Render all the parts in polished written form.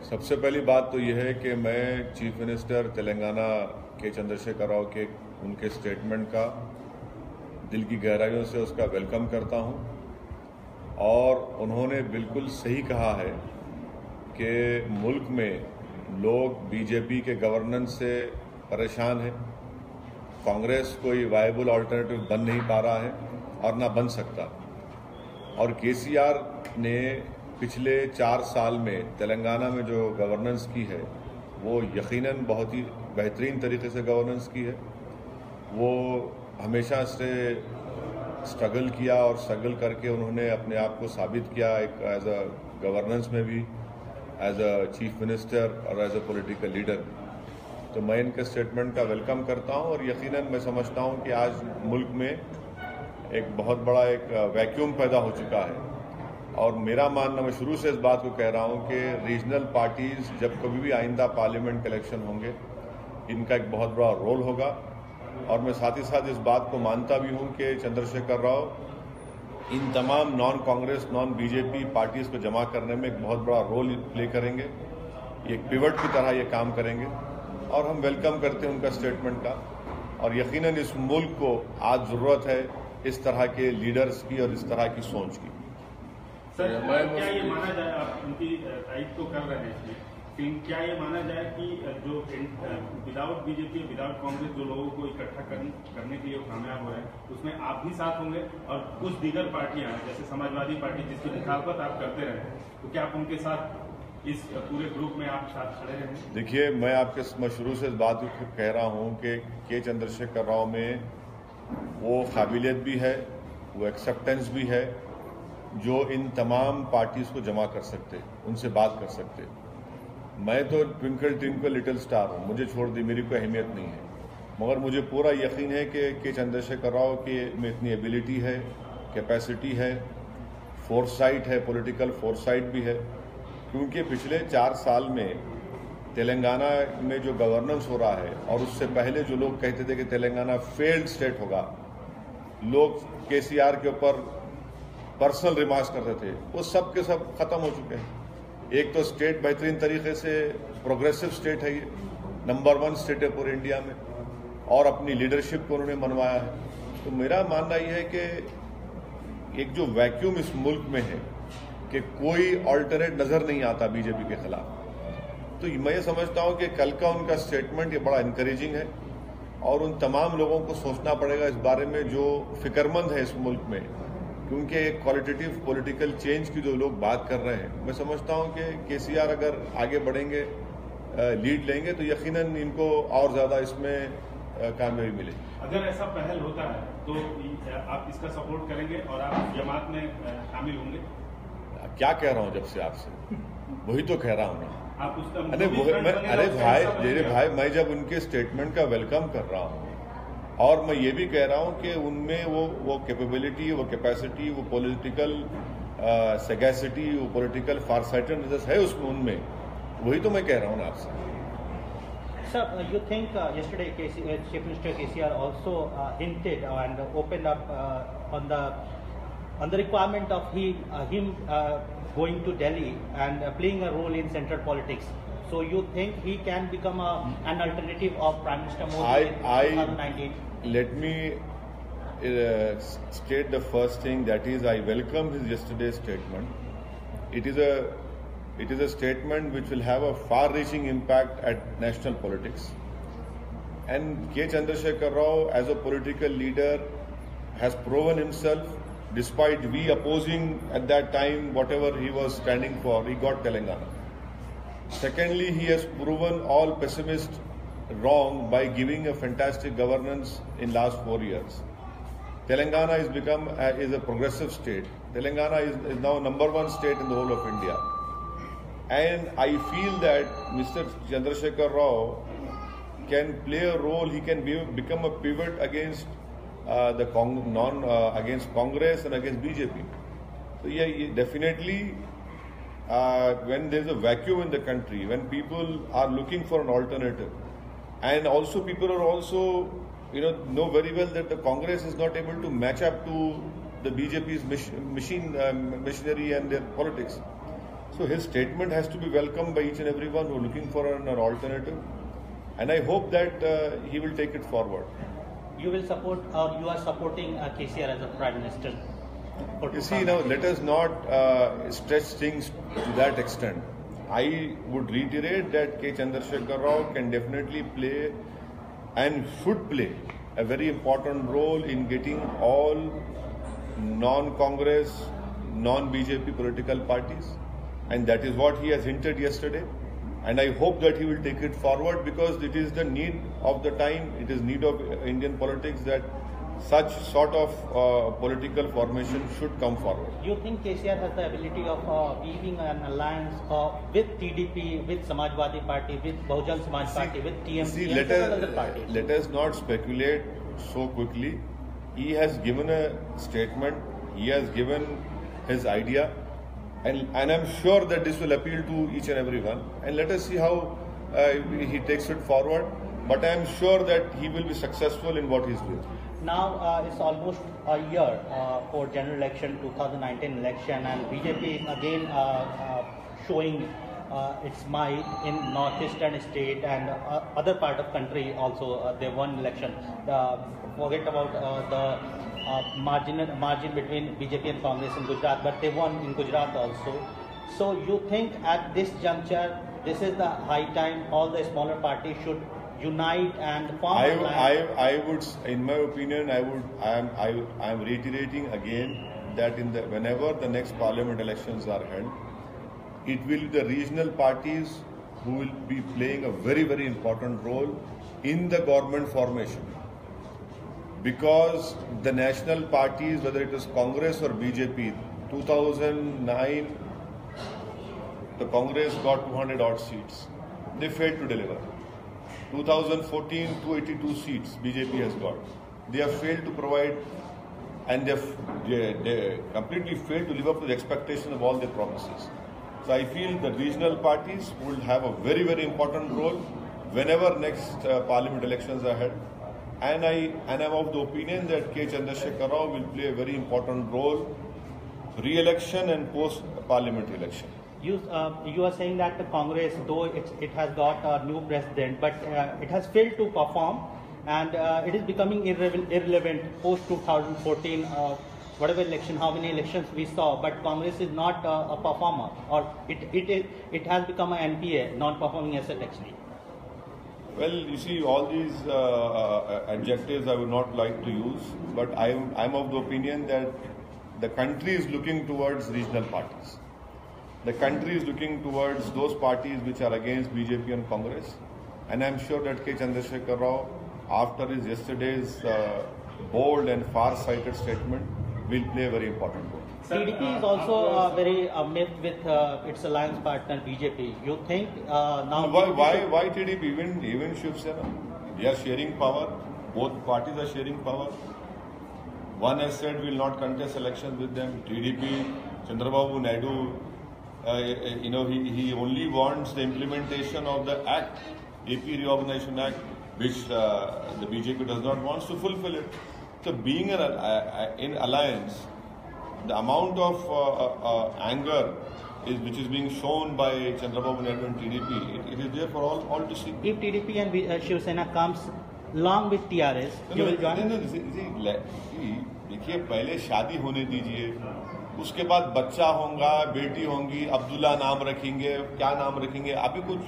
सबसे पहली बात तो यह है कि मैं चीफ मिनिस्टर तेलंगाना के चंद्रशेखर राव के उनके स्टेटमेंट का दिल की गहराइयों से उसका वेलकम करता हूं और उन्होंने बिल्कुल सही कहा है कि मुल्क में लोग बीजेपी के गवर्नेंस से परेशान हैं। कांग्रेस कोई वायबल अल्टरनेटिव बन नहीं पा रहा है और ना बन सकता। और केसीआर ने पिछले 4 साल में तेलंगाना में जो गवर्नेंस की है वो यकीनन बहुत ही बेहतरीन तरीके से गवर्नेंस की है। वो हमेशा से स्ट्रगल किया और स्ट्रगल करके उन्होंने अपने आप को साबित किया, एक एज अ गवर्नेंस में भी, एज अ चीफ मिनिस्टर और एज अ पॉलिटिकल लीडर भी। तो मैं इनके स्टेटमेंट का वेलकम करता हूं और यकीनन मैं समझता हूं कि आज मुल्क में एक बहुत बड़ा एक वैक्यूम पैदा हो चुका है। और मेरा मानना, मैं शुरू से इस बात को कह रहा हूं कि रीजनल पार्टीज जब कभी भी आइंदा पार्लियामेंट के इलेक्शन होंगे, इनका एक बहुत बड़ा रोल होगा। और मैं साथ ही साथ इस बात को मानता भी हूं कि चंद्रशेखर राव इन तमाम non Congress, non BJP parties को जमा करने में एक बहुत बड़ा रोल प्ले करेंगे। एक पिवट की तरह ये काम करेंगे और हम वेलकम करते हैं उनका स्टेटमेंट का। और यकीनन इस मुल्क को आज जरूरत है इस तरह के लीडर्स की और इस तरह की सोच की। सर, क्या ये माना जाए, आप उनकी तारीफ तो कर रहे हैं, लेकिन क्या ये माना जाए कि जो विदाउट बीजेपी, विदाउट कांग्रेस जो लोगों को इकट्ठा करने के लिए कामयाब हो रहे हैं, उसमें आप भी साथ होंगे और कुछ दीगर पार्टियां जैसे समाजवादी पार्टी जिसकी मुखालफत आप करते रहे, तो क्या आप उनके साथ इस पूरे ग्रुप में आप साथ खड़े रहेंगे? देखिए, मैं शुरू से इस बात को कह रहा हूं कि के चंद्रशेखर राव में वो काबिलियत भी है, वो एक्सेप्टेंस भी है जो इन तमाम पार्टीज को जमा कर सकते, उनसे बात कर सकते। मैं तो ट्विंकल लिटिल स्टार हूं, मुझे छोड़ दी, मेरी कोई अहमियत नहीं है। मगर मुझे पूरा यकीन है कि के चंद्रशेखर राव के में इतनी एबिलिटी है, कैपेसिटी है, फोरसाइट है, पॉलिटिकल फोरसाइट भी है। क्योंकि पिछले 4 साल में तेलंगाना में जो गवर्नेंस हो रहा है और उससे पहले जो लोग कहते थे कि तेलंगाना फेल्ड स्टेट होगा, लोग केसीआर के ऊपर पर्सनल रिमार्क्स करते थे, वो सब के सब खत्म हो चुके हैं। एक तो स्टेट बेहतरीन तरीके से प्रोग्रेसिव स्टेट है, ये नंबर 1 स्टेट है पूरे इंडिया में, और अपनी लीडरशिप को उन्होंने मनवाया है। तो मेरा मानना यह है कि एक जो वैक्यूम इस मुल्क में है कि कोई अल्टरनेट नजर नहीं आता बीजेपी के खिलाफ, तो मैं ये समझता हूं कि कल का उनका स्टेटमेंट ये बड़ा इनकरेजिंग है और उन तमाम लोगों को सोचना पड़ेगा इस बारे में जो फिक्रमंद है इस मुल्क में, क्योंकि एक क्वालिटेटिव पॉलिटिकल चेंज की जो लोग बात कर रहे हैं। मैं समझता हूं कि केसीआर अगर आगे बढ़ेंगे, लीड लेंगे, तो यकीनन इनको और ज्यादा इसमें कामयाबी मिलेगी। अगर ऐसा पहल होता है तो आप इसका सपोर्ट करेंगे और आप जमात में शामिल होंगे? क्या कह रहा हूं जब से आपसे, वही तो कह रहा हूं ना। आप उसका अरे भाई, मैं जब उनके स्टेटमेंट का वेलकम कर रहा हूं और मैं ये भी कह रहा हूं कि उनमें वो कैपेबिलिटी, वो कैपेसिटी, वो पॉलिटिकल सेगैसिटी, वो पॉलिटिकल फारसाइटेडनेस है उसमें, उनमें, वही तो मैं कह रहा हूं ना आपसे। Sir, you think yesterday Chief Minister KCR also hinted and opened up on the requirement of him going to Delhi and playing a role in central politics. So you think he can become an alternative of Prime Minister Modi in 2019? Let me state the first thing, that is, I welcome his yesterday's statement. It is a statement which will have a far-reaching impact at national politics. And K. Chandrasekhar Rao, as a political leader, has proven himself. Despite we opposing at that time whatever he was standing for, he got Telangana. Secondly, he has proven all pessimists wrong by giving a fantastic governance in last 4 years. Telangana is a progressive state. Telangana is now number 1 state in the whole of India. And I feel that Mr. Chandrasekhar Rao can play a role. He can become a pivot against against Congress and against BJP. So yeah, definitely when there is a vacuum in the country, when people are looking for an alternative, and also people are also know very well that the Congress is not able to match up to the BJP's machinery and their politics. So his statement has to be welcomed by each and everyone who are looking for an alternative. And I hope that he will take it forward. You will support, or you are supporting KCR as a Prime Minister? You see, now let us not stretch things to that extent. I would reiterate that K. Chandrasekhar Rao can definitely play and should play a very important role in getting all non-Congress, non-BJP political parties, and that is what he has hinted yesterday. And I hope that he will take it forward, because it is the need of the time, it is need of Indian politics that such sort of political formation should come forward. You think KCR has the ability of weaving an alliance with TDP, with Samajwadi Party, with Bahujan Samaj Party, with TMC, and several other parties? Let us not speculate so quickly. He has given a statement, he has given his idea, and I'm sure that this will appeal to each and everyone. And let us see how he takes it forward. But I am sure that he will be successful in what he is doing. Now it's almost a year for general election, 2019 election, and BJP is again showing its might in northeastern state and other part of country also. They won election. Forget about the margin between BJP and Congress in Gujarat, but they won in Gujarat also. So you think at this juncture, this is the high time all the smaller parties should unite and form a line? I would, in my opinion, I am reiterating again that whenever the next parliament elections are held, it will be the regional parties who will be playing a very, very important role in the government formation. Because the national parties, whether it is Congress or BJP, 2009, the Congress got 200 odd seats. They failed to deliver. 2014, 282 seats BJP has got. They have failed to provide, and they completely failed to live up to the expectation of all their promises. So I feel the regional parties will have a very, very important role whenever next parliament elections are held. And I am of the opinion that K. Chandrasekhar Rao will play a very important role, re-election and post-parliamentary election. You are saying that the Congress, though it has got a new president, but it has failed to perform, and it is becoming irrelevant post 2014. Whatever election, how many elections we saw, but Congress is not a performer, or it has become an NPA, non-performing asset actually. Well, you see, all these adjectives I would not like to use, but I'm of the opinion that the country is looking towards regional parties. The country is looking towards those parties which are against BJP and Congress, and I'm sure that K. Chandrasekhar Rao, after his yesterday's bold and far-sighted statement, will play a very important role. TDP is also very miffed with its alliance partner BJP. You think now? Why TDP? Even Shiv Sena, they are sharing power. Both parties are sharing power. One has said will not contest elections with them. TDP, Chandrababu Naidu, he only wants the implementation of the Act, AP Reorganization Act, which the BJP does not want to fulfill it. So being in alliance, the amount of anger which is being shown by Chandrababu Naidu and TDP, it is there for all to see. If TDP and Shiv Sena comes along with TRS, you will join? देखिए, पहले शादी होने दीजिए, उसके बाद बच्चा होगा, बेटी होंगी, अब्दुल्ला नाम रखेंगे, क्या नाम रखेंगे, अभी कुछ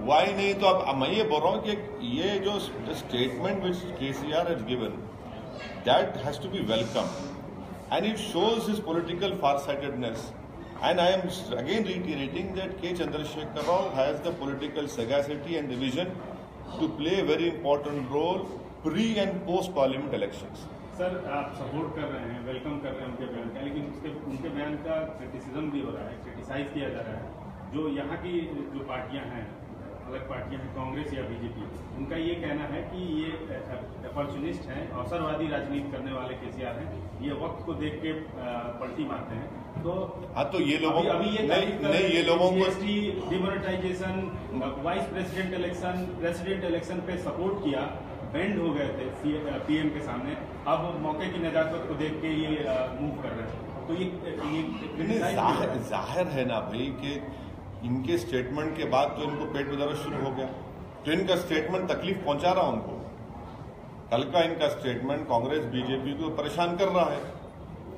हुआ ही नहीं. तो अब मैं ये बोल रहा हूँ कि ये जो statement which KCR has given, that has to be welcomed, and it shows his political far-sightedness. And I am again reiterating that K. Chandrasekhar Rao has the political sagacity and the vision to play a very important role pre and post parliament elections. Sir, आप support कर रहे हैं, welcome कर रहे हैं उनके बयान का, लेकिन उनके बयान का क्रिटिसिज्म भी हो रहा है, क्रिटिसाइज किया जा रहा है. जो यहाँ की जो पार्टियां हैं, अलग पार्टियां हैं, कांग्रेस या बीजेपी, उनका ये कहना है कि ये अपॉर्चुनिस्ट हैं, अवसरवादी राजनीति करने वाले KCR हैं, ये वक्त को देख के पलटी मारते हैं. तो हाँ, तो ये लोगों अभी ये लोगों को GST, demonetisation, vice president election पे सपोर्ट किया, बेंड हो गए थे PM के सामने. अब मौके की नजाकत को देख के ये मूव कर रहे हैं. तो तो ये जाहिर है ना भाई कि इनके स्टेटमेंट के बाद तो इनको पेट में दर्द शुरू हो गया, तो इनका स्टेटमेंट तकलीफ पहुंचा रहा उनको। कल का इनका स्टेटमेंट कांग्रेस बीजेपी को परेशान कर रहा है,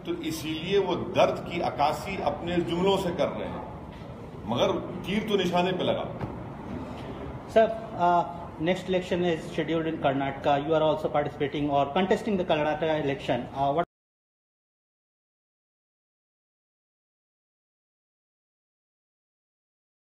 तो इसीलिए वो दर्द की अक्कासी अपने जुमलों से कर रहे हैं, मगर तीर तो निशाने पे लगा। Sir, next election is scheduled in Karnataka. You are also participating or contesting the Karnataka election. What